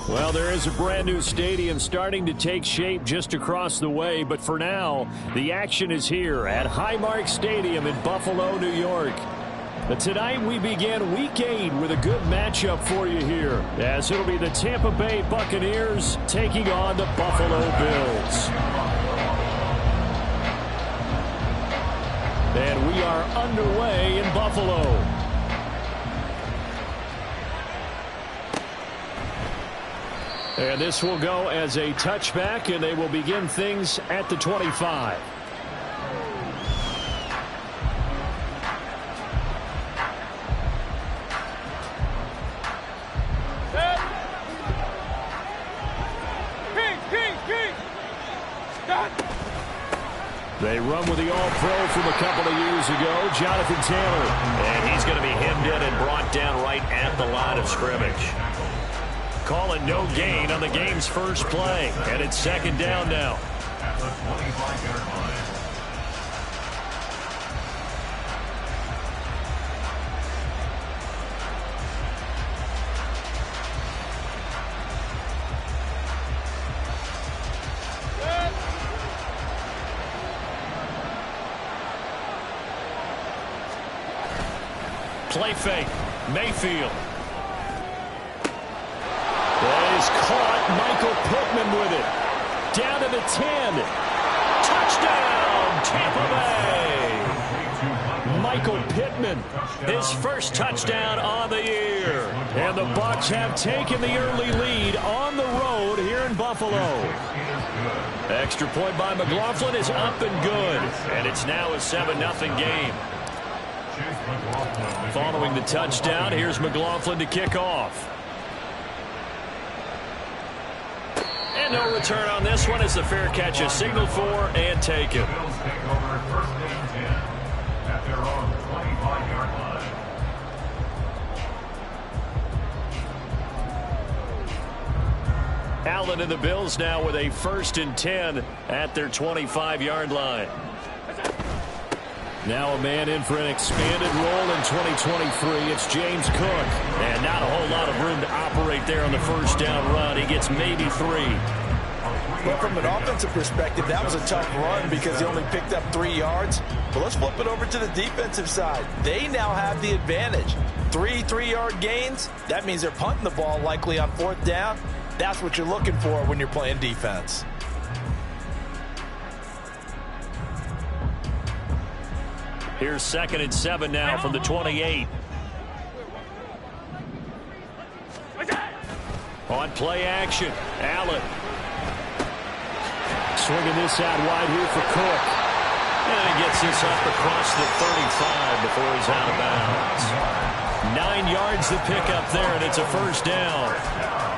Well, there is a brand new stadium starting to take shape just across the way, but for now, the action is here at Highmark Stadium in Buffalo, New York. But tonight we begin Week 8 with a good matchup for you here, as it'll be the Tampa Bay Buccaneers taking on the Buffalo Bills. And we are underway in Buffalo. And this will go as a touchback, and they will begin things at the 25. They run with the All-Pro from a couple of years ago, Jonathan Taylor. And he's going to be hemmed in and brought down right at the line of scrimmage. Calling no gain on the game's first play, and it's second down now. At the 25-yard line. Play fake. Mayfield. Is caught. Michael Pittman with it. Down to the 10. Touchdown, Tampa Bay. Michael Pittman, his first touchdown on the year. And the Bucs have taken the early lead on the road here in Buffalo. Extra point by McLaughlin is up and good. And it's now a 7-0 game. Following the touchdown, here's McLaughlin to kick off. And no return on this one as the fair catch is signaled for and taken. Allen and the Bills now with a 1st and 10 at their 25-yard line. Now a man in for an expanded role in 2023. It's James Cook. And not a whole lot of room to operate there on the first down run. He gets maybe 3. Well, from an offensive perspective, that was a tough run because he only picked up 3 yards. But let's flip it over to the defensive side. They now have the advantage. 3 3-yard gains. That means they're punting the ball likely on 4th down. That's what you're looking for when you're playing defense. Here's 2nd and 7 now from the 28. On play action, Allen. Swinging this out wide here for Cook. And he gets this up across the 35 before he's out of bounds. 9 yards to pick up there, and it's a 1st down.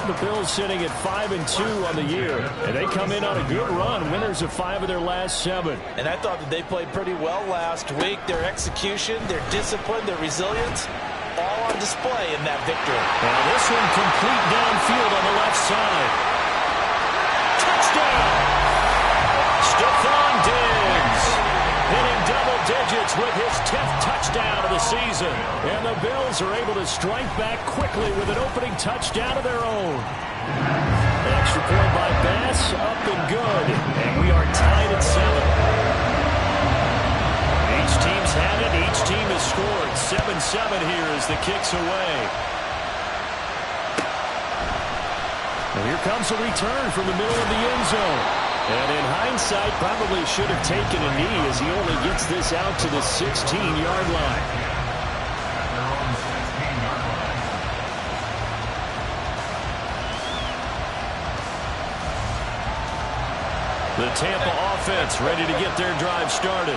The Bills sitting at 5-2 on the year, and they come in on a good run, winners of 5 of their last 7. And I thought that they played pretty well last week. Their execution, their discipline, their resilience, all on display in that victory. Now this one complete downfield on the left side. Touchdown! Stephon Diggs hitting double digits with his 10th touchdown of the season. And the Bills are able to strike back quickly with an opening touchdown of their own. Extra point by Bass, up and good. And we are tied at 7. Each team's had it. Each team has scored. 7-7 here as the kick's away. And here comes a return from the middle of the end zone. And in hindsight, probably should have taken a knee as he only gets this out to the 16-yard line. The Tampa offense ready to get their drive started.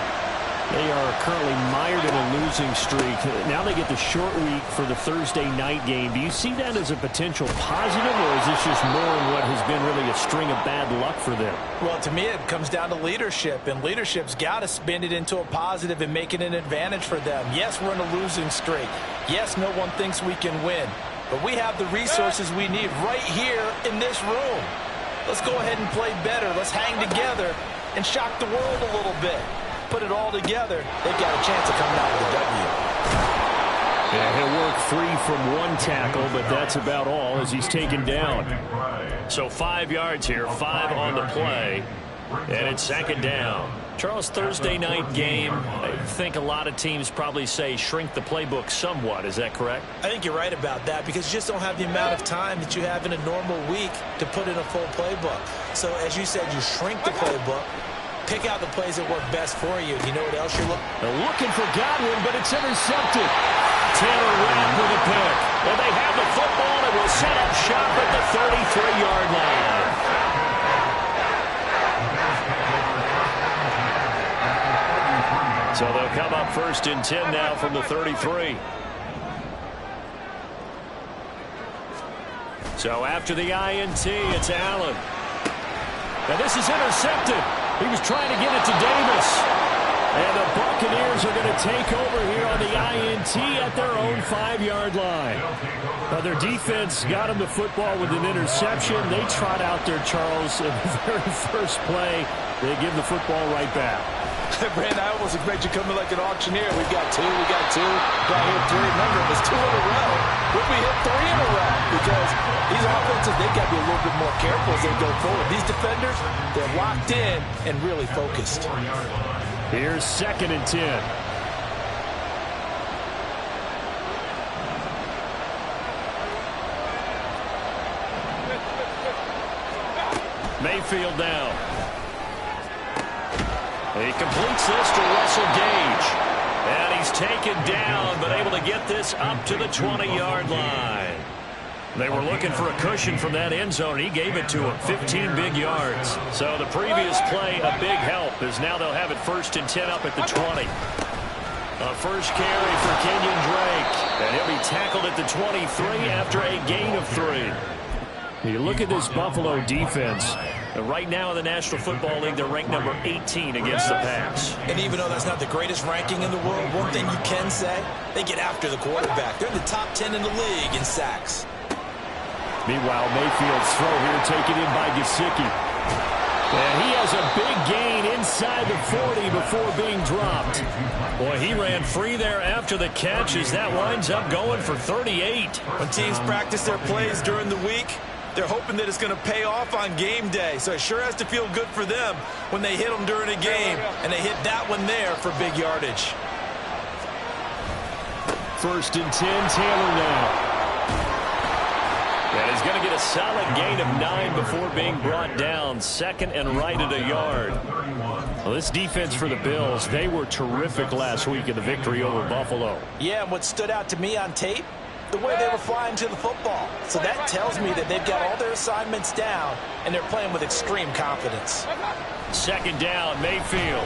They are currently mired in a losing streak. Now they get the short week for the Thursday night game. Do you see that as a potential positive, or is this just more in what has been really a string of bad luck for them? Well, to me, it comes down to leadership, and leadership's got to spin it into a positive and make it an advantage for them. Yes, we're in a losing streak. Yes, no one thinks we can win, but we have the resources we need right here in this room. Let's go ahead and play better. Let's hang together and shock the world a little bit. Put it all together, they've got a chance of coming out with a W. Yeah, he'll work free from one tackle, but that's about all as he's taken down. So 5 yards here, 5 on the play, and it's second down. Charles, Thursday night game, I think a lot of teams probably say shrink the playbook somewhat. Is that correct? I think you're right about that because you just don't have the amount of time that you have in a normal week to put in a full playbook. So, as you said, you shrink the playbook, pick out the plays that work best for you. You know what else you're looking for Godwin, but it's intercepted. Taylor Rapp with a pick. And they have the football and will set up shop at the 33-yard line. So they'll come up first and 10 now from the 33. So after the INT, it's Allen. And this is intercepted. He was trying to get it to Davis. And the Buccaneers are going to take over here on the INT at their own 5-yard line. Now their defense got him the football with an interception. They trot out there, Charles, in the very first play. They give the football right back. Brand, I almost expect you coming like an auctioneer. We've got two, got here three. Remember, it was 2 in a row. What if we hit 3 in a row? Because these offenses, they've got to be a little bit more careful as they go forward. These defenders, they're locked in and really focused. Here's second and 10. Mayfield down. He completes this to Russell Gage. And he's taken down, but able to get this up to the 20-yard line. They were looking for a cushion from that end zone. He gave it to him, 15 big yards. So the previous play, a big help, as now they'll have it first and 10 up at the 20. A first carry for Kenyon Drake. And he'll be tackled at the 23 after a gain of 3. You look at this Buffalo defense. Right now in the National Football League, they're ranked number 18 against the pass. And even though that's not the greatest ranking in the world, one thing you can say, they get after the quarterback. They're in the top 10 in the league in sacks. Meanwhile, Mayfield's throw here taken in by Gesicki. And he has a big gain inside the 40 before being dropped. Boy, he ran free there after the catch as that winds up going for 38. When teams practice their plays during the week, they're hoping that it's going to pay off on game day. So it sure has to feel good for them when they hit them during a game. And they hit that one there for big yardage. First and 10, Taylor now. And he's going to get a solid gain of 9 before being brought down. Second and right at a yard. Well, this defense for the Bills, they were terrific last week in the victory over Buffalo. Yeah, and what stood out to me on tape, the way they were flying to the football. So that tells me that they've got all their assignments down, and they're playing with extreme confidence. Second down, Mayfield.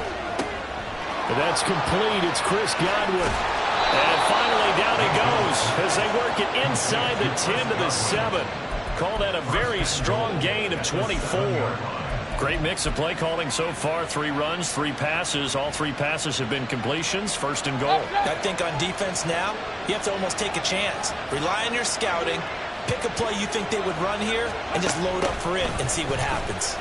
But that's complete. It's Chris Godwin. And finally down he goes as they work it inside the 10 to the 7. Call that a very strong gain of 24. Great mix of play calling so far. 3 runs, 3 passes. All 3 passes have been completions. First and goal. I think on defense now, you have to almost take a chance. Rely on your scouting. Pick a play you think they would run here and just load up for it and see what happens.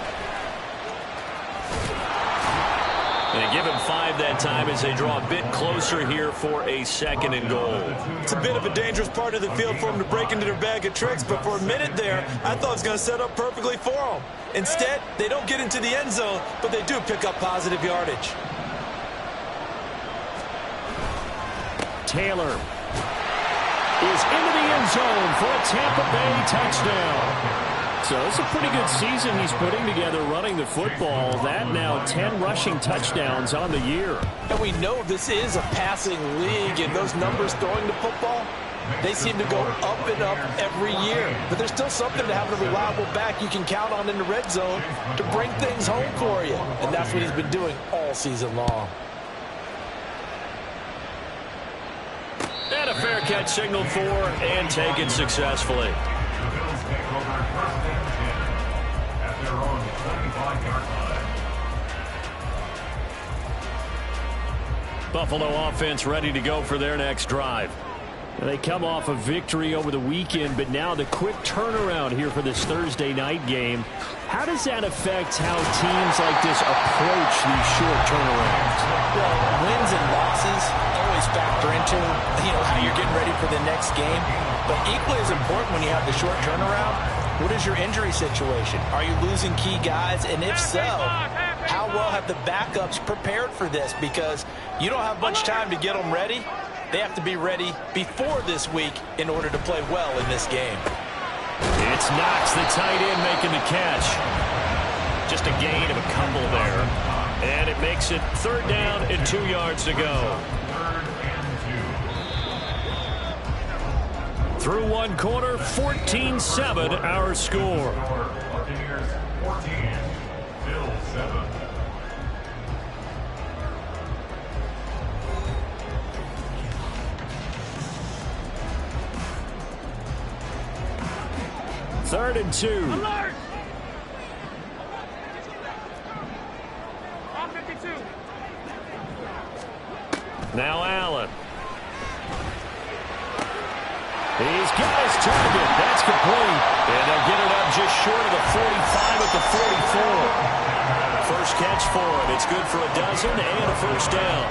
They give him 5 that time as they draw a bit closer here for a second and goal. It's a bit of a dangerous part of the field for them to break into their bag of tricks, but for a minute there, I thought it was going to set up perfectly for them. Instead, they don't get into the end zone, but they do pick up positive yardage. Taylor is into the end zone for a Tampa Bay touchdown. So it's a pretty good season he's putting together running the football. That now 10 rushing touchdowns on the year. And we know this is a passing league, and those numbers throwing the football, they seem to go up and up every year. But there's still something to having a reliable back you can count on in the red zone to bring things home for you. And that's what he's been doing all season long. And a fair catch signaled for and taken successfully. Buffalo offense ready to go for their next drive. They come off a victory over the weekend, but now the quick turnaround here for this Thursday night game. How does that affect how teams like this approach these short turnarounds? Well, wins and losses always does factor into, how you're getting ready for the next game. But equally as important when you have the short turnaround, what is your injury situation? Are you losing key guys? And if so, how well have the backups prepared for this? Because you don't have much time to get them ready. They have to be ready before this week in order to play well in this game. It's Knox, the tight end, making the catch. Just a gain of a couple there. And it makes it 3rd down and 2 yards to go. Through one quarter, 14-7 our score. Buccaneers 14, Bills 7. Third and 2. Alert! All 52. Now Allen. He's got his target. That's complete. And they'll get it up just short of the 45 at the 44. First catch for him. It's good for a dozen and a first down.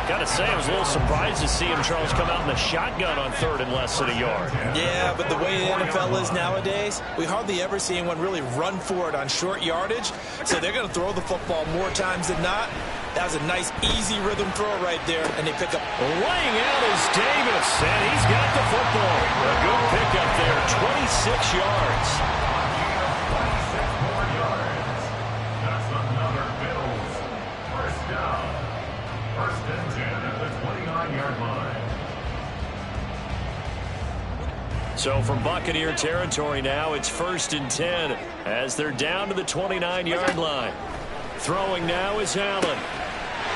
Gotta say, I was a little surprised to see him, Charles, come out in the shotgun on 3rd and less than a yard. Yeah, but the way the NFL is nowadays, we hardly ever see anyone really run for it on short yardage. So they're going to throw the football more times than not. That was a nice, easy rhythm throw right there, and they pick up. Laying out is Davis, and he's got the football. A good pickup there, 26 yards. 26 more yards. That's another Bills first down. First and 10 at the 29-yard line. So from Buccaneer territory now, it's 1st and 10 as they're down to the 29-yard line. Throwing now is Allen.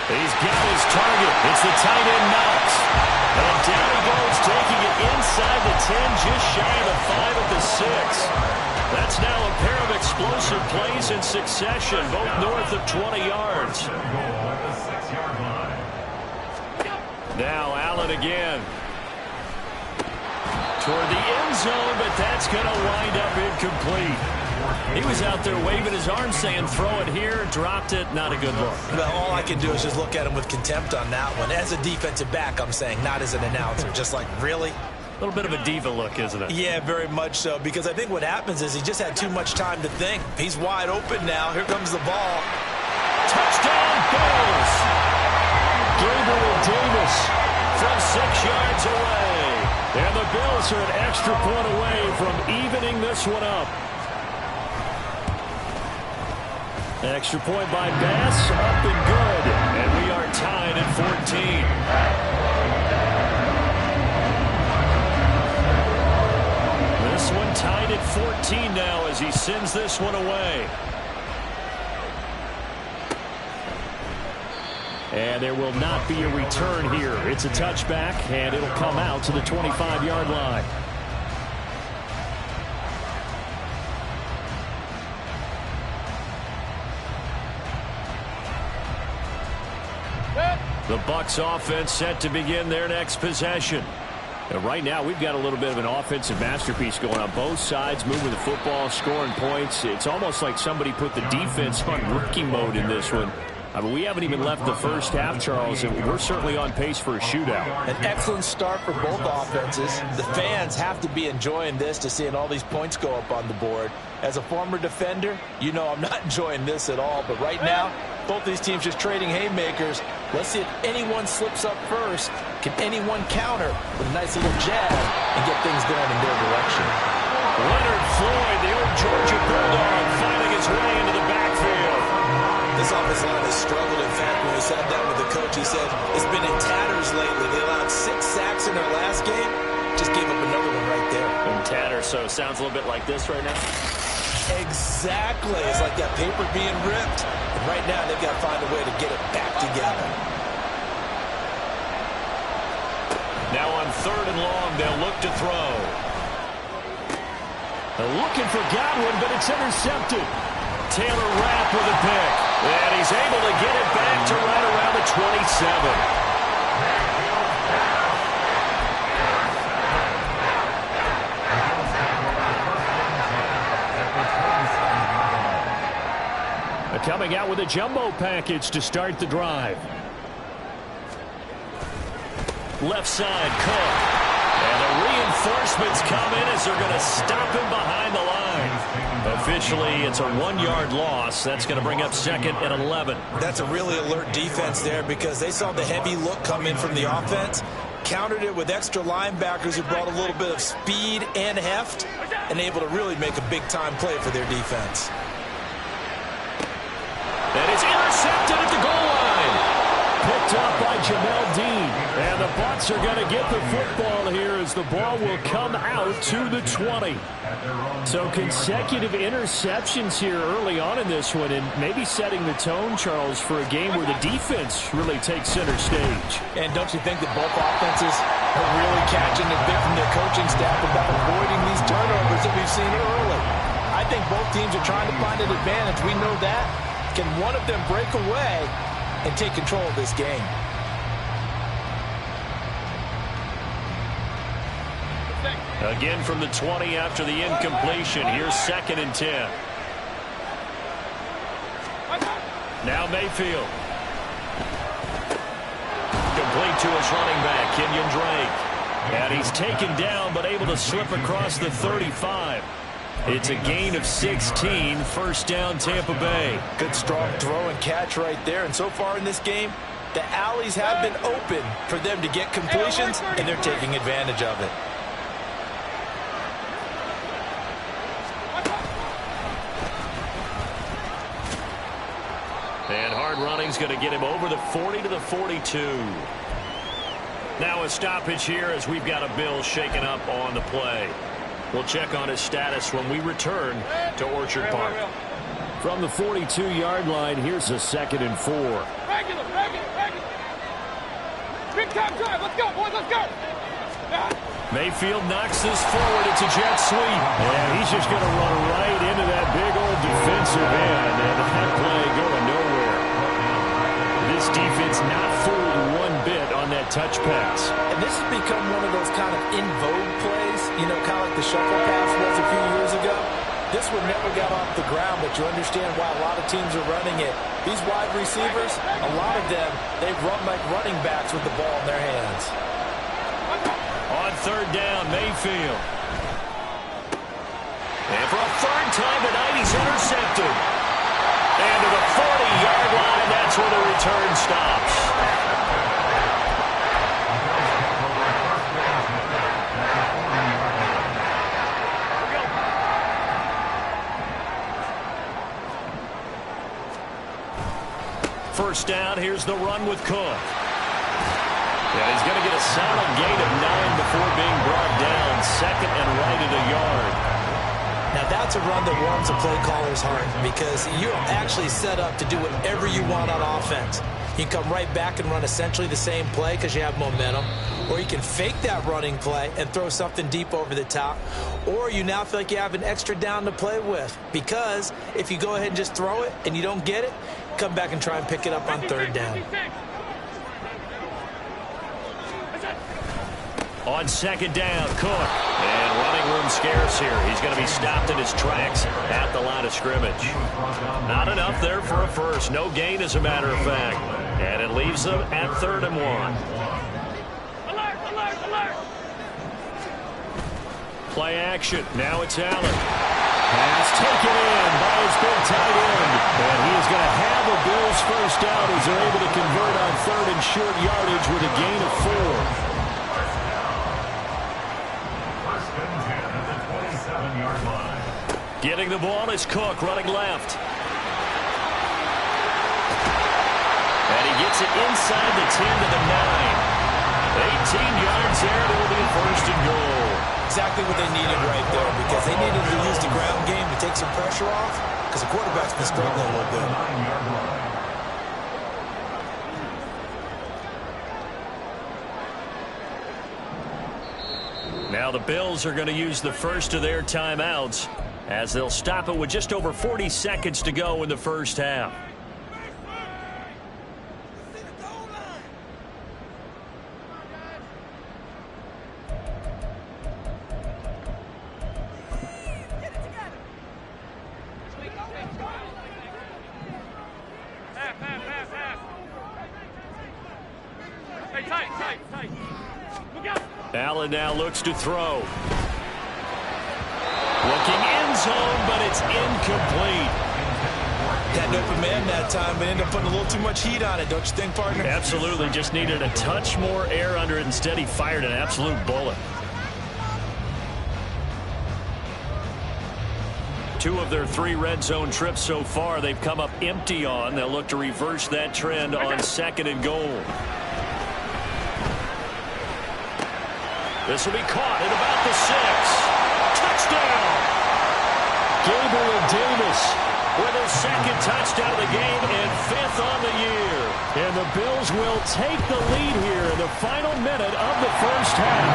He's got his target. It's the tight end Knox. And down he goes, taking it inside the 10, just shy of the 5 at the 6. That's now a pair of explosive plays in succession, both north of 20 yards. Goal at the 6-yard line. Now Allen again. Toward the end zone, but that's going to wind up incomplete. He was out there waving his arm saying, throw it here, dropped it, not a good look. Well, all I can do is just look at him with contempt on that one. As a defensive back, I'm saying, not as an announcer. Just like, really? A little bit of a diva look, isn't it? Yeah, very much so, because I think what happens is he just had too much time to think. He's wide open now. Here comes the ball. Touchdown, Bills! Gabriel Davis from 6 yards away. And the Bills are an extra point away from evening this one up. Extra point by Bass, up and good. And we are tied at 14. This one tied at 14 now as he sends this one away. And there will not be a return here. It's a touchback, and it'll come out to the 25-yard line. The Bucs offense set to begin their next possession. And right now, we've got a little bit of an offensive masterpiece going on both sides, moving the football, scoring points. It's almost like somebody put the defense on rookie mode in this one. I mean, we haven't even left the first half, Charles, and we're certainly on pace for a shootout. An excellent start for both offenses. The fans have to be enjoying this to seeing all these points go up on the board. As a former defender, you know I'm not enjoying this at all. But right now, both these teams just trading haymakers. Let's see if anyone slips up first. Can anyone counter with a nice little jab and get things going in their direction? Leonard Floyd, the old Georgia Bulldog, finding his way into the backfield. This offensive line has struggled. In fact, when we sat down with the coach, he said it's been in tatters lately. They allowed 6 sacks in their last game. Just gave up another one right there. In tatters, so it sounds a little bit like this right now. Exactly. It's like that paper being ripped. And right now, they've got to find a way to get it back together. Now on 3rd and long, they'll look to throw. They're looking for Godwin, but it's intercepted. Taylor Rapp with a pick. And he's able to get it back to right around the 27. Coming out with a jumbo package to start the drive. Left side, Cook. And the reinforcements come in as they're going to stop him behind the line. Officially, it's a 1-yard loss. That's going to bring up 2nd and 11. That's a really alert defense there because they saw the heavy look come in from the offense, countered it with extra linebackers who brought a little bit of speed and heft, and able to really make a big-time play for their defense. That is intercepted at the goal line. Picked up by Jamel Dean. And the Bucs are going to get the football here as the ball will come out to the 20. So consecutive interceptions here early on in this one, and maybe setting the tone, Charles, for a game where the defense really takes center stage. And don't you think that both offenses are really catching a bit from their coaching staff about avoiding these turnovers that we've seen early? I think both teams are trying to find an advantage. We know that. Can one of them break away and take control of this game? Again from the 20 after the incompletion. Here's 2nd and 10. Now Mayfield. Complete to his running back, Kenyon Drake. And he's taken down but able to slip across the 35. It's a gain of 16, 1st down Tampa Bay. Good strong throw and catch right there. And so far in this game, the alleys have been open for them to get completions, and they're taking advantage of it. And hard running's going to get him over the 40 to the 42. Now a stoppage here as we've got a Bill shaken up on the play. We'll check on his status when we return to Orchard Park. From the 42-yard line, here's a 2nd and 4. Regular. Big time drive. Let's go, boys. Let's go. Mayfield knocks this forward. It's a jet sweep. And he's just going to run right into that big old defensive end. And that play going nowhere. This defense not fooled one bit on that touch pass. And this has become one of those kind of in vogue plays, you know, kind of like the shuffle pass was a few years ago. This one never got off the ground, but you understand why a lot of teams are running it. These wide receivers, a lot of them, they run like running backs with the ball in their hands. On 3rd down, Mayfield. And for a 3rd time tonight, he's intercepted. And to the 40-yard line, that's where the return stops. First down, here's the run with Cook. And he's going to get a solid gain of 9 before being brought down. 2nd and right at a yard. Now that's a run that warms a play caller's heart because you're actually set up to do whatever you want on offense. You can come right back and run essentially the same play because you have momentum, or you can fake that running play and throw something deep over the top, or you now feel like you have an extra down to play with because if you go ahead and just throw it and you don't get it, come back and try and pick it up on 3rd down. On 2nd down, Cook. And running room scarce here. He's going to be stopped in his tracks at the line of scrimmage. Not enough there for a first. No gain, as a matter of fact. And it leaves them at 3rd and 1. Alert. Play action. Now it's Allen. Pass taken in by his big tight end. And he is going to have a Bills first down as they're able to convert on 3rd and short yardage with a gain of 4. Getting the ball is Cook running left. And he gets it inside the 10 to the 9. 18 yards there, and it will be a 1st and goal. Exactly what they needed right there because they needed to use the ground game to take some pressure off because the quarterback's been struggling a little bit. Now the Bills are going to use the first of their timeouts as they'll stop it with just over 40 seconds to go in the first half. Hey, tight. Allen now looks to throw. Looking end zone, but it's incomplete. Had an open man that time, but ended up putting a little too much heat on it, don't you think, partner? Absolutely. Just needed a touch more air under it. Instead, he fired an absolute bullet. 2 of their 3 red zone trips so far, they've come up empty on. They'll look to reverse that trend on 2nd and goal. This will be caught at about the 6. Touchdown! Gabriel Davis with his 2nd touchdown of the game and 5th on the year. And the Bills will take the lead here in the final minute of the first half.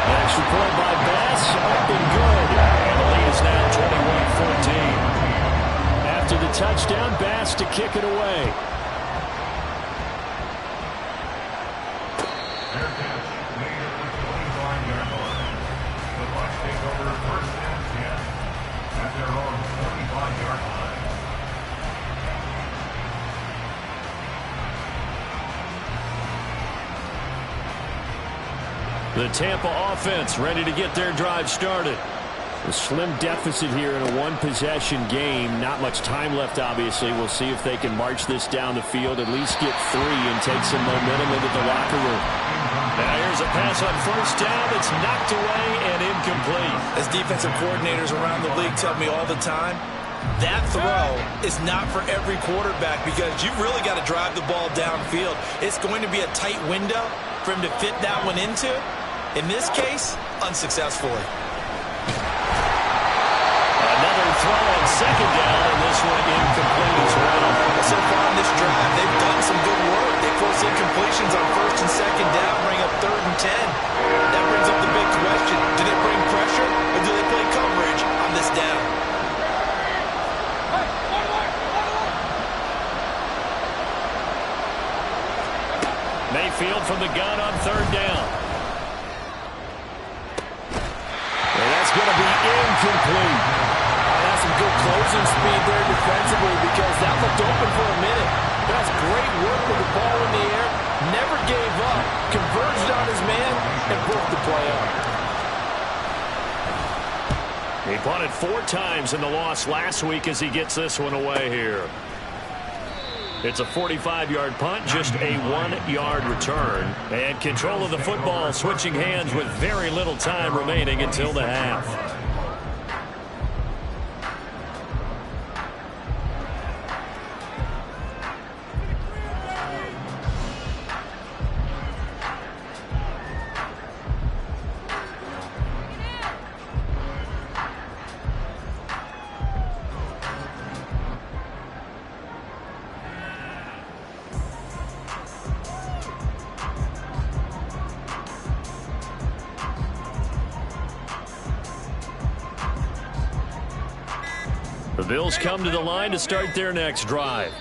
Extra point by Bass, up and good. And the lead is now 21-14. After the touchdown, Bass to kick it away. Their catch made at the 25-yard line. The Bucs take over 1st and 10 at their own 25-yard line. The Tampa offense ready to get their drive started. A slim deficit here in a 1-possession game. Not much time left, obviously. We'll see if they can march this down the field, at least get 3 and take some momentum into the locker room. Now here's a pass on 1st down. It's knocked away and incomplete. As defensive coordinators around the league tell me all the time, that throw is not for every quarterback because you've really got to drive the ball downfield. It's going to be a tight window for him to fit that one into. In this case, unsuccessfully. Another throw on 2nd down, and this one incomplete as well. So far in this drive, they've done some good work. They force incompletions on 1st and 2nd down, bring up 3rd and 10. That brings up the big question. Do they bring pressure, or do they play coverage on this down? Mayfield from the gun on 3rd down. And that's going to be incomplete. That's some good closing speed there defensively because that looked open for a minute. That's great work with the ball in the air. Never gave up. Converged on his man and broke the play up. He punted 4 times in the loss last week as he gets this one away here. It's a 45-yard punt, just a 1-yard return. And control of the football switching hands with very little time remaining until the half. The Bills come to the line to start their next drive.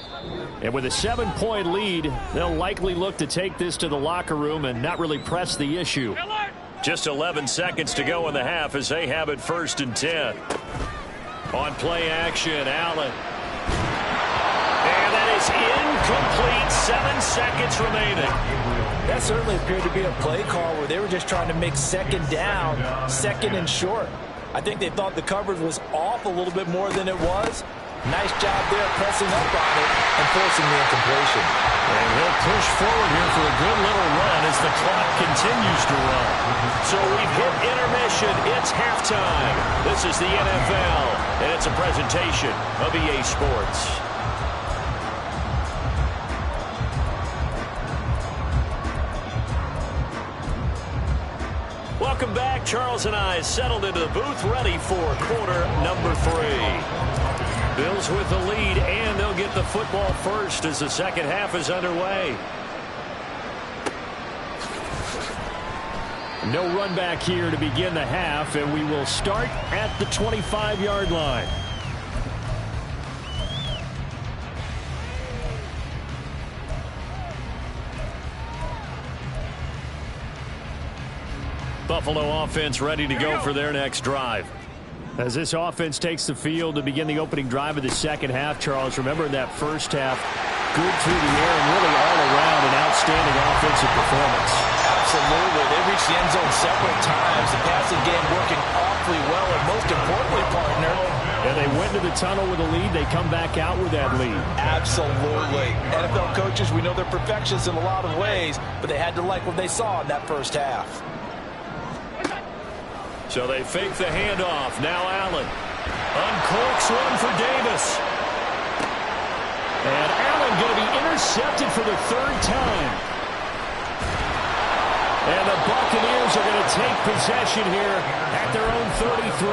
And with a 7-point lead, they'll likely look to take this to the locker room and not really press the issue. Just 11 seconds to go in the half as they have it 1st and 10. On play action, Allen. And that is incomplete. 7 seconds remaining. That certainly appeared to be a play call where they were just trying to make 2nd down, 2nd and short. I think they thought the coverage was off a little bit more than it was. Nice job there pressing up on it and forcing the incompletion. And he'll push forward here for a good little run as the clock continues to run. So we've hit intermission. It's halftime. This is the NFL, and it's a presentation of EA Sports. Welcome back. Charles and I settled into the booth ready for quarter number 3. Bills with the lead, and they'll get the football first as the second half is underway. No run back here to begin the half, and we will start at the 25-yard line. Buffalo offense ready to go for their next drive. As this offense takes the field to begin the opening drive of the second half, Charles, remember in that first half, good through the air and really all around an outstanding offensive performance. Absolutely. They reached the end zone several times. The passing game working awfully well, and most importantly, partner, and they went to the tunnel with a lead. They come back out with that lead. Absolutely. NFL coaches, we know they're perfectionists in a lot of ways, but they had to like what they saw in that first half. So they fake the handoff. Now Allen uncorks one for Davis. And Allen going to be intercepted for the third time. And the Buccaneers are going to take possession here at their own 33.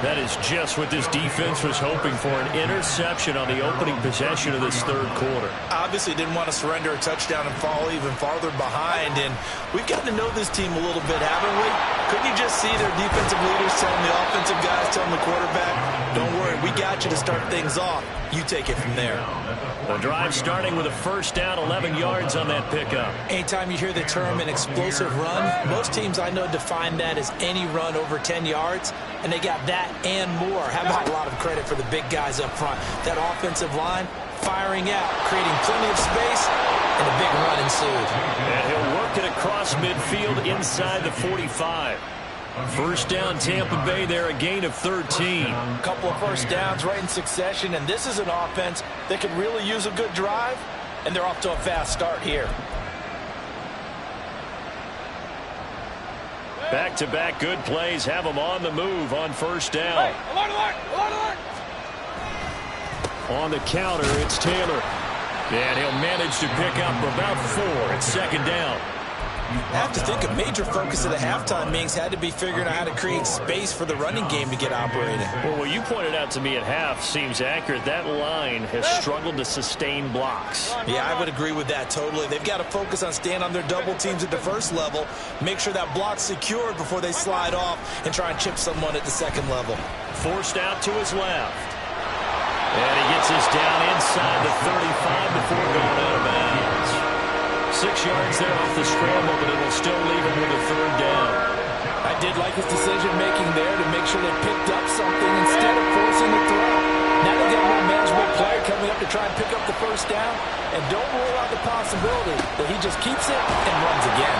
That is just what this defense was hoping for, an interception on the opening possession of this third quarter. Obviously didn't want to surrender a touchdown and fall even farther behind. And we've gotten to know this team a little bit, haven't we? Couldn't you just see their defensive leaders telling the offensive guys, telling the quarterback, don't worry, we got you to start things off. You take it from there. The drive starting with a first down, 11 yards on that pickup. Anytime you hear the term an explosive run, most teams I know define that as any run over 10 yards, and they got that and more. How about a lot of credit for the big guys up front? That offensive line firing out, creating plenty of space, and a big run ensued. And he'll work it across midfield inside the 45. First down, Tampa Bay there, a gain of 13. A couple of first downs right in succession, and this is an offense that could really use a good drive, and they're off to a fast start here. Back-to-back good plays have them on the move on first down. Hey, alert, alert, alert, alert. On the counter, it's Taylor. And he'll manage to pick up about 4 at second down. I have to think a major focus of the halftime meetings had to be figuring out how to create space for the running game to get operating. Well, what you pointed out to me at half seems accurate. That line has struggled to sustain blocks. Yeah, I would agree with that totally. They've got to focus on staying on their double teams at the first level, make sure that block's secured before they slide off and try and chip someone at the second level. Forced out to his left. And he gets us down inside the 35 before going out of bounds. 6 yards there off the scramble, but it'll still leave him with a third down. I did like his decision-making there to make sure they picked up something instead of forcing the throw. Now they got more manageable play coming up to try and pick up the first down, and don't rule out the possibility that he just keeps it and runs again.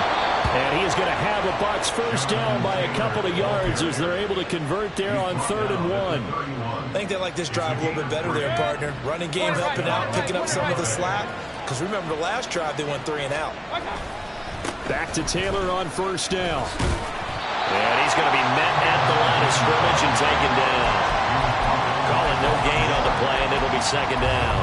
And he is going to have a Bucs first down by a couple of yards as they're able to convert there on 3rd and 1. I think they like this drive a little bit better there, partner. Running game helping out, picking up some of the slack. Because remember the last drive, they went 3 and out. Back to Taylor on first down. And he's going to be met at the line of scrimmage and taken down. Calling no gain on the play, and it'll be second down.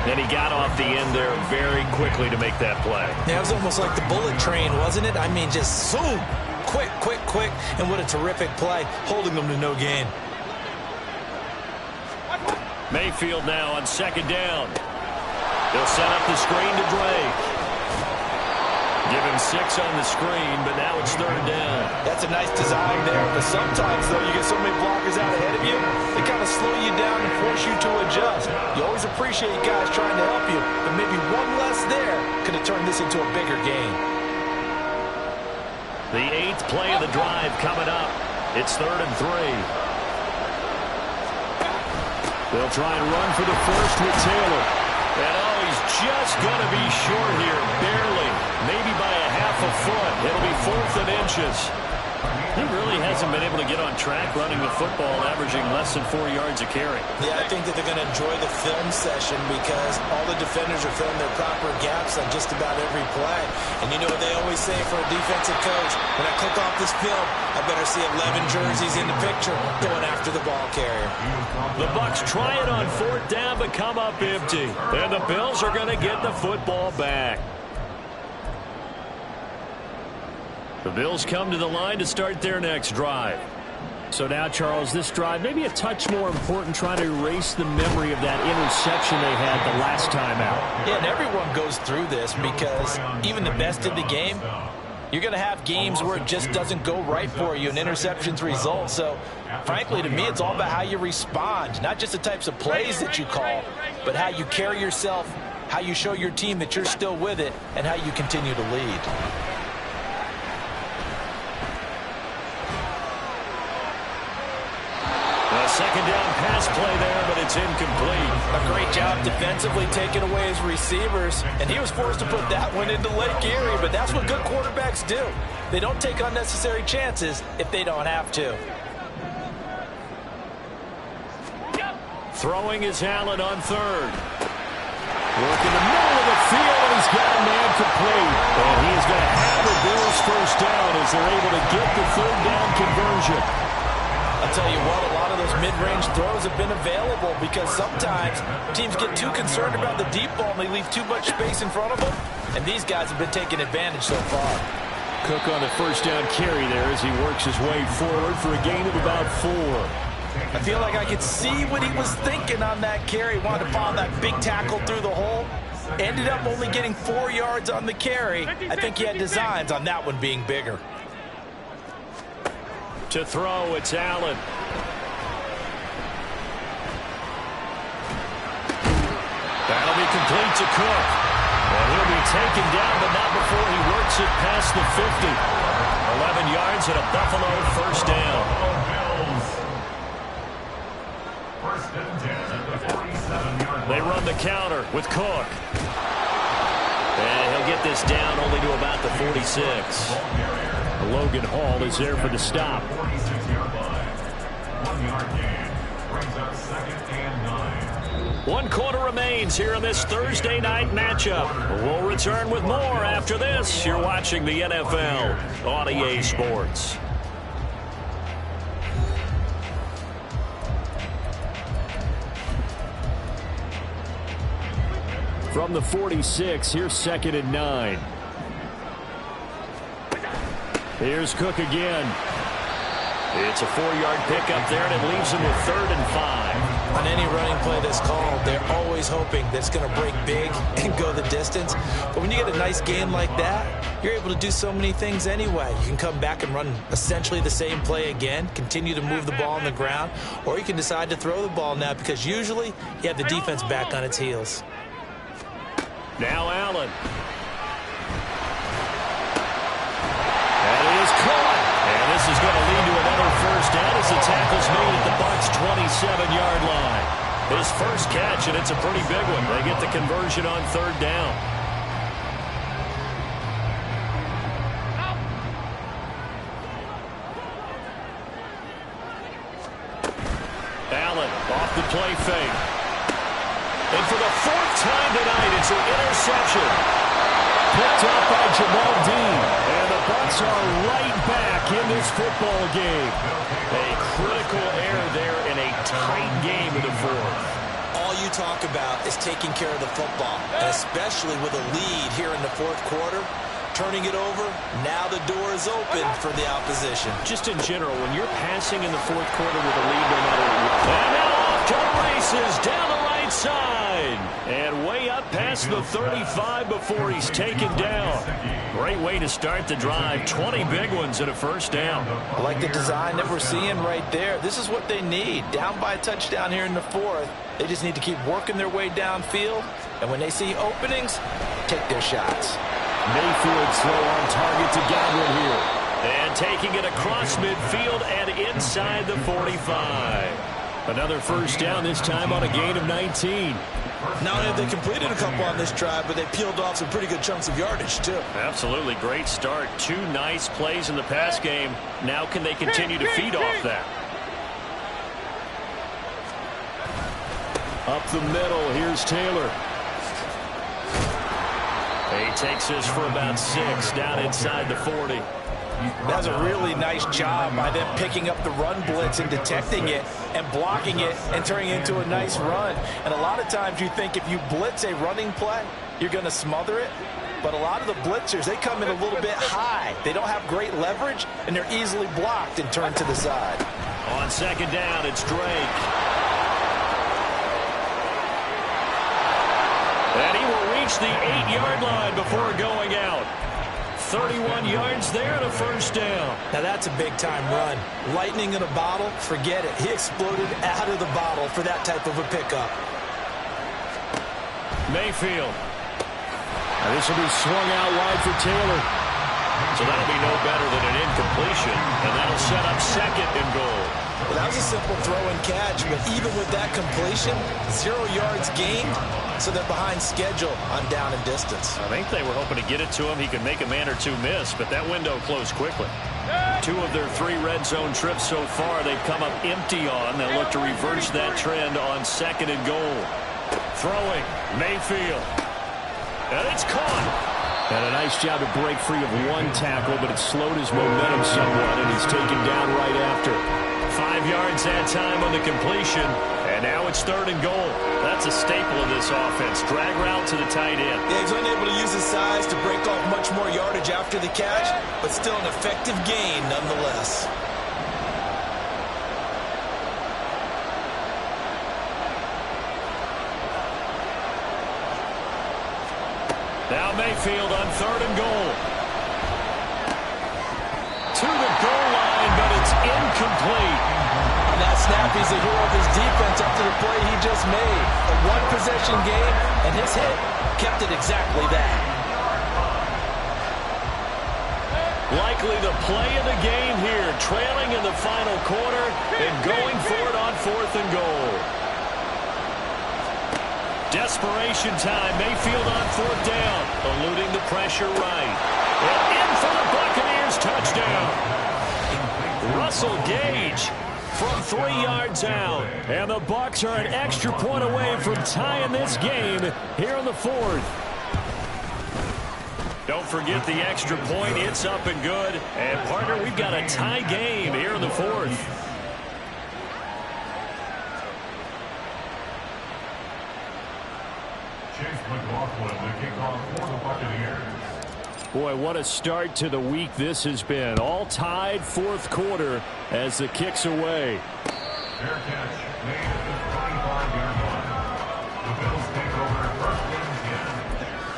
And he got off the end there very quickly to make that play. Yeah, it was almost like the bullet train, wasn't it? I mean, just zoom. Quick, quick, quick. And what a terrific play, holding them to no gain. Mayfield now on second down. They'll set up the screen to Drake. Give him 6 on the screen, but now it's third down. That's a nice design there, but sometimes, though, you get so many blockers out ahead of you, they kind of slow you down and force you to adjust. You always appreciate guys trying to help you, but maybe one less there could have turned this into a bigger game. The 8th play of the drive coming up. It's 3rd and 3. They'll try and run for the first with Taylor. And he's just going to be short here, barely, maybe by a half a foot. It'll be 4th and inches. He really hasn't been able to get on track running the football, averaging less than 4 yards a carry. Yeah, I think that they're going to enjoy the film session because all the defenders are filling their proper gaps on just about every play. And you know what they always say for a defensive coach, when I click off this film, I better see 11 jerseys in the picture going after the ball carrier. The Bucs try it on 4th down, but come up empty. And the Bills are going to get the football back. The Bills come to the line to start their next drive. So now, Charles, this drive maybe a touch more important, trying to erase the memory of that interception they had the last time out. Yeah, and everyone goes through this because even the best in the game, you're going to have games where it just doesn't go right for you and interceptions result. So, frankly, to me, it's all about how you respond, not just the types of plays that you call, but how you carry yourself, how you show your team that you're still with it, and how you continue to lead. A second down pass play there, but it's incomplete. A great job defensively taking away his receivers, and he was forced to put that one into Lake Erie, but that's what good quarterbacks do. They don't take unnecessary chances if they don't have to. Throwing is Allen on third. Work in the middle of the field, and he's got a man complete. And he is going to have the Bills first down as they're able to get the third down conversion. I'll tell you what, a lot of those mid-range throws have been available because sometimes teams get too concerned about the deep ball and they leave too much space in front of them. And these guys have been taking advantage so far. Cook on the first down carry there as he works his way forward for a gain of about 4. I feel like I could see what he was thinking on that carry. Wanted to follow that big tackle through the hole. Ended up only getting 4 yards on the carry. I think he had designs on that one being bigger. To throw, it's Allen. That'll be complete to Cook. And he'll be taken down, but not before he works it past the 50. 11 yards and a Buffalo first down. They run the counter with Cook. And he'll get this down only to about the 46. Logan Hall is there for the stop. 1-yard gain brings up 2nd and 9. 1 quarter remains here in this Thursday night matchup. We'll return with more after this. You're watching the NFL on EA Sports. From the 46, here's 2nd and 9. Here's Cook again. It's a 4-yard pickup there, and it leaves him with 3rd and 5. On any running play that's called, they're always hoping that it's going to break big and go the distance. But when you get a nice game like that, you're able to do so many things anyway. You can come back and run essentially the same play again, continue to move the ball on the ground, or you can decide to throw the ball now because usually you have the defense back on its heels. Now Allen. That is caught. And this is going to lead to another first down as the tackle's made at the Bucs' 27-yard line. His first catch, and it's a pretty big one. They get the conversion on 3rd down. Allen off the play fake. And for the 4th time tonight, it's an interception. Picked up by Jamal Dean. And the Bucs are right back in this football game. A critical error there in a tight game in the 4th. All you talk about is taking care of the football, and especially with a lead here in the 4th quarter. Turning it over, now the door is open for the opposition. Just in general, when you're passing in the 4th quarter with a lead, no matter what. And now off to the races down the right side. And way up past the 35 before he's taken down. Great way to start the drive. 20 big ones and a first down. I like the design that we're seeing right there. This is what they need. Down by a touchdown here in the 4th. They just need to keep working their way downfield. And when they see openings, take their shots. Mayfield's throw on target to Godwin here. And taking it across midfield and inside the 45. Another first down, this time on a gain of 19. Not only have they completed a couple on this drive, but they peeled off some pretty good chunks of yardage, too. Absolutely great start. 2 nice plays in the pass game. Now can they continue to feed off that? Up the middle, here's Taylor. He takes this for about 6 down inside the 40. That was a really nice job by them picking up the run blitz and detecting it and blocking it and turning it into a nice run. And a lot of times you think if you blitz a running play, you're going to smother it. But a lot of the blitzers, they come in a little bit high. They don't have great leverage, and they're easily blocked and turned to the side. On 2nd down, it's Drake. And he will reach the 8-yard line before going out. 31 yards there and a first down. Now that's a big-time run. Lightning in a bottle, forget it. He exploded out of the bottle for that type of a pickup. Mayfield. Now this will be swung out wide for Taylor. So that'll be no better than an incompletion, and that'll set up second and goal. Well, that was a simple throw and catch, but even with that completion, 0 yards gained, so they're behind schedule on down and distance. I think they were hoping to get it to him. He could make a man or two miss, but that window closed quickly. 2 of their 3 red zone trips so far they've come up empty on. They'll look to reverse that trend on second and goal. Throwing, Mayfield. And it's caught. And a nice job to break free of 1 tackle, but it slowed his momentum somewhat, and he's taken down right after. 5 yards that time on the completion, and now it's third and goal. That's a staple of this offense. Drag route to the tight end. Yeah, he's unable to use his size to break off much more yardage after the catch, but still an effective gain nonetheless. Now Mayfield on third and goal. To the goal line, but it's incomplete. On that snap, he's a hero of his defense after the play he just made. A 1-possession game, and his hit kept it exactly that. Likely the play of the game here, trailing in the final quarter and going for it on fourth and goal. Desperation time. Mayfield on fourth down, eluding the pressure right. And in for the Buccaneers touchdown. Russell Gage from 3 yards out. And the Bucs are an extra point away from tying this game here in the 4th. Don't forget the extra point. It's up and good. And, partner, we've got a tie game here in the 4th. Boy, what a start to the week this has been. All tied 4th quarter as the kick's away. Fair catch made at the 25-yard line. The Bills take over first and 10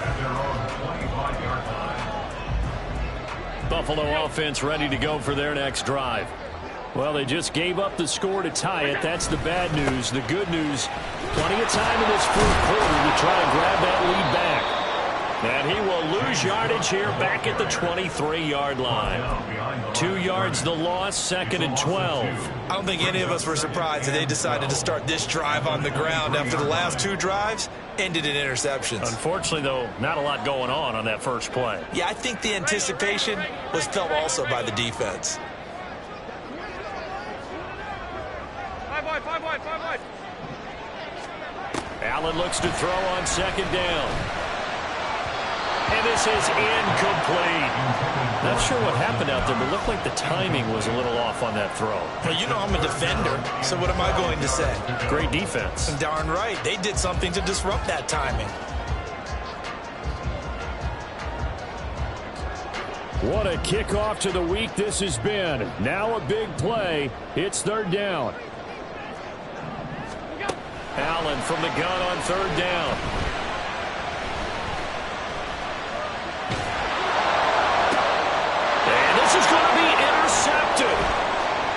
at their own 25-yard line. Buffalo offense ready to go for their next drive. Well, they just gave up the score to tie it. That's the bad news. The good news, plenty of time in this 4th quarter to try and grab that lead back. And he will lose yardage here back at the 23-yard line. 2 yards the loss, second and 12. I don't think any of us were surprised that they decided to start this drive on the ground after the last 2 drives ended in interceptions. Unfortunately, though, not a lot going on that first play. Yeah, I think the anticipation was felt also by the defense. 5 wide. Allen looks to throw on second down. And this is incomplete. Not sure what happened out there, but it looked like the timing was a little off on that throw. Well, you know I'm a defender, so what am I going to say? Great defense. Darn right. They did something to disrupt that timing. What a kickoff to the week this has been. Now a big play. It's third down. Allen from the gun on third down. And this is going to be intercepted.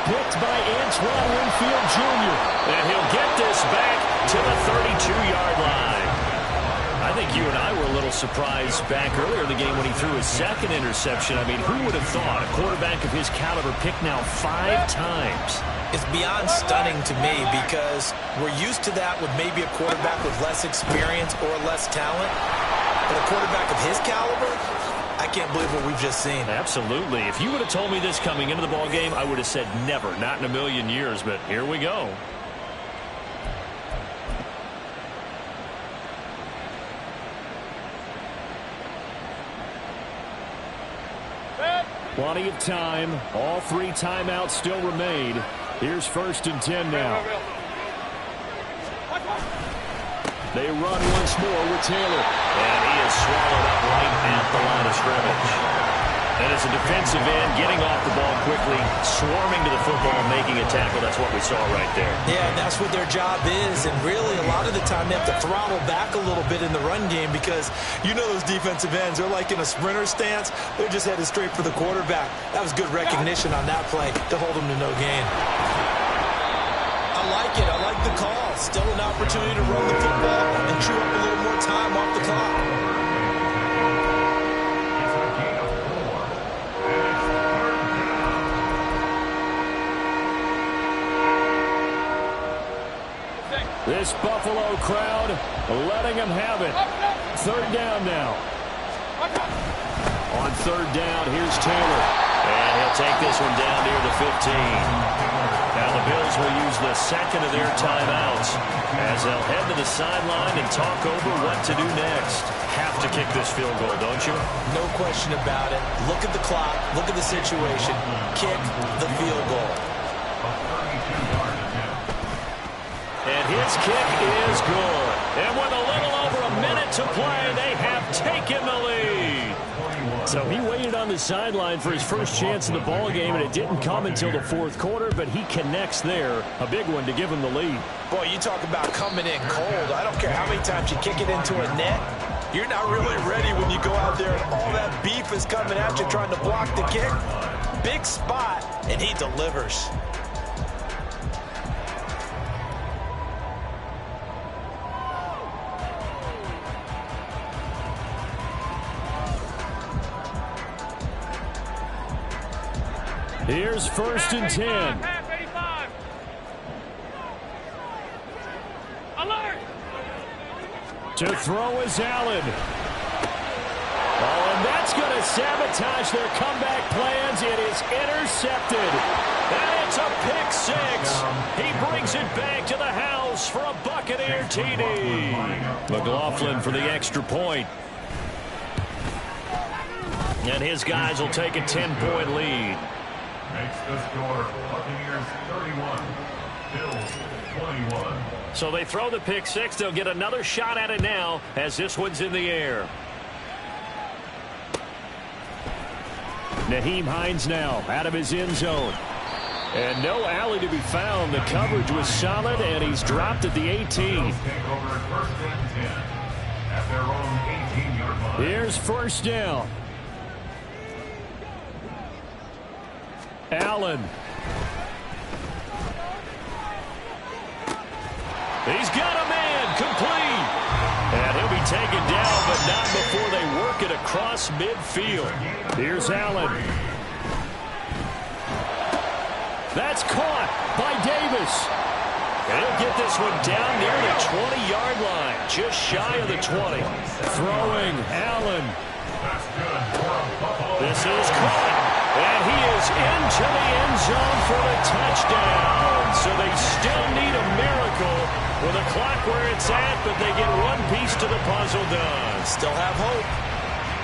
Picked by Antoine Winfield Jr. And he'll get this back to the 32-yard line. I think you and I were a little surprised back earlier in the game when he threw his second interception. I mean, who would have thought a quarterback of his caliber picked now 5 times? It's beyond stunning to me because we're used to that with maybe a quarterback with less experience or less talent. But a quarterback of his caliber, I can't believe what we've just seen. Absolutely. If you would have told me this coming into the ball game, I would have said never, not in a million years. But here we go. Plenty of time. All 3 timeouts still remain. Here's first and 10 now. They run once more with Taylor. And he is swallowed up right at the line of scrimmage. And as a defensive end, getting off the ball quickly, swarming to the football, making a tackle. That's what we saw right there. Yeah, and that's what their job is. And really, a lot of the time, they have to throttle back a little bit in the run game because you know those defensive ends, they're like in a sprinter stance. They're just headed straight for the quarterback. That was good recognition on that play to hold them to no gain. I like it. I like the call. Still an opportunity to run the football and chew up a little more time off the clock. This Buffalo crowd letting them have it. Third down now. On third down, here's Taylor. And he'll take this one down near the 15. Now the Bills will use the second of their timeouts as they'll head to the sideline and talk over what to do next. Have to kick this field goal, don't you? No question about it. Look at the clock. Look at the situation. Kick the field goal. And his kick is good. And with a little over a minute to play, they have taken the lead. So he waited on the sideline for his first chance in the ball game, and it didn't come until the fourth quarter, but he connects there. A big one to give him the lead. Boy, you talk about coming in cold. I don't care how many times you kick it into a net. You're not really ready when you go out there and all that beef is coming at you trying to block the kick. Big spot, and he delivers. Here's first and 10. Alert! To throw is Allen. Oh, and that's going to sabotage their comeback plans. It is intercepted. And it's a pick six. He brings it back to the house for a Buccaneer TD. McLaughlin for the extra point. And his guys will take a 10-point lead. Makes the score Buccaneers 31, Bills 21. So they throw the pick six. They'll get another shot at it now as this one's in the air. Nyheim Hines now out of his end zone. And no alley to be found. The coverage was solid, and he's dropped at the 18. Bills take over first and 10 at their own 18-yard line. Here's first down. Allen. He's got a man complete. And he'll be taken down, but not before they work it across midfield. Here's Allen. That's caught by Davis. And he'll get this one down near the 20-yard line, just shy of the 20. Throwing Allen. This is caught. And he is into the end zone for the touchdown. So they still need a miracle with the clock where it's at, but they get one piece to the puzzle done. Still have hope.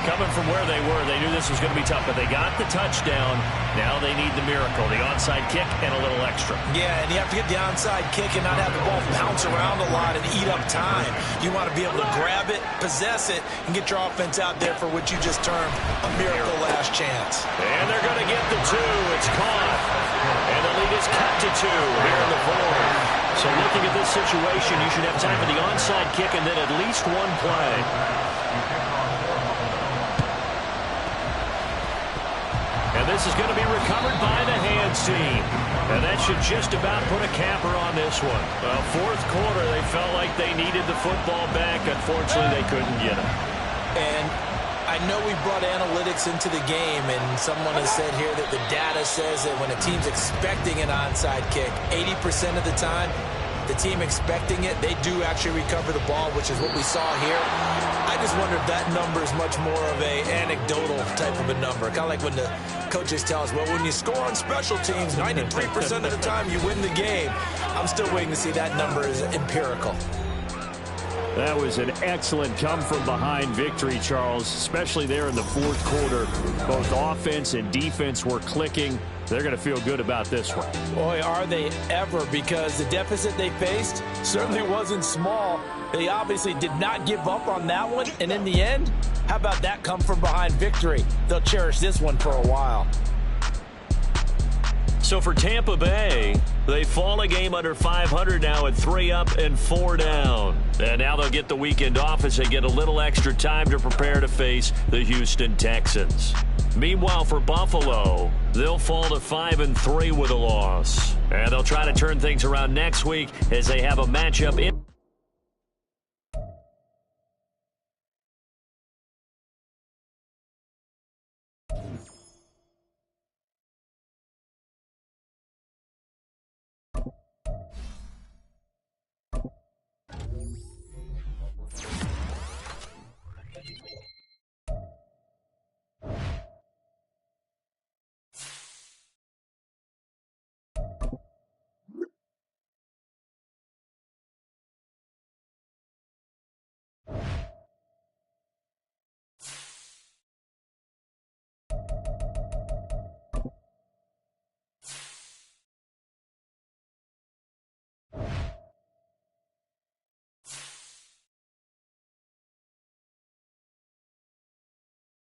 Coming from where they were, they knew this was going to be tough, but they got the touchdown. Now they need the miracle, the onside kick and a little extra. Yeah, and you have to get the onside kick and not have the ball bounce around a lot and eat up time. You want to be able to grab it, possess it, and get your offense out there for what you just termed a miracle last chance. And they're going to get the two. It's caught. And the lead is cut to two here in the fourth. So looking at this situation, you should have time for the onside kick and then at least one play. And this is going to be recovered by the hands team. And that should just about put a capper on this one. Well, fourth quarter, they felt like they needed the football back. Unfortunately, they couldn't get it. And I know we brought analytics into the game, and someone has said here that the data says that when a team's expecting an onside kick, 80% of the time, the team expecting it, they do actually recover the ball, which is what we saw here. I just wonder if that number is much more of a anecdotal type of a number. Kind of like when the coaches tell us, well, when you score on special teams, 93% of the time you win the game. I'm still waiting to see that number is empirical. That was an excellent come-from-behind victory, Charles, especially there in the fourth quarter. Both offense and defense were clicking. They're going to feel good about this one. Boy, are they ever, because the deficit they faced certainly wasn't small. They obviously did not give up on that one, and in the end, how about that come-from-behind victory? They'll cherish this one for a while. So for Tampa Bay, they fall a game under 500 now at 3 up and 4 down. And now they'll get the weekend off as they get a little extra time to prepare to face the Houston Texans. Meanwhile, for Buffalo, they'll fall to 5-3 with a loss. And they'll try to turn things around next week as they have a matchup in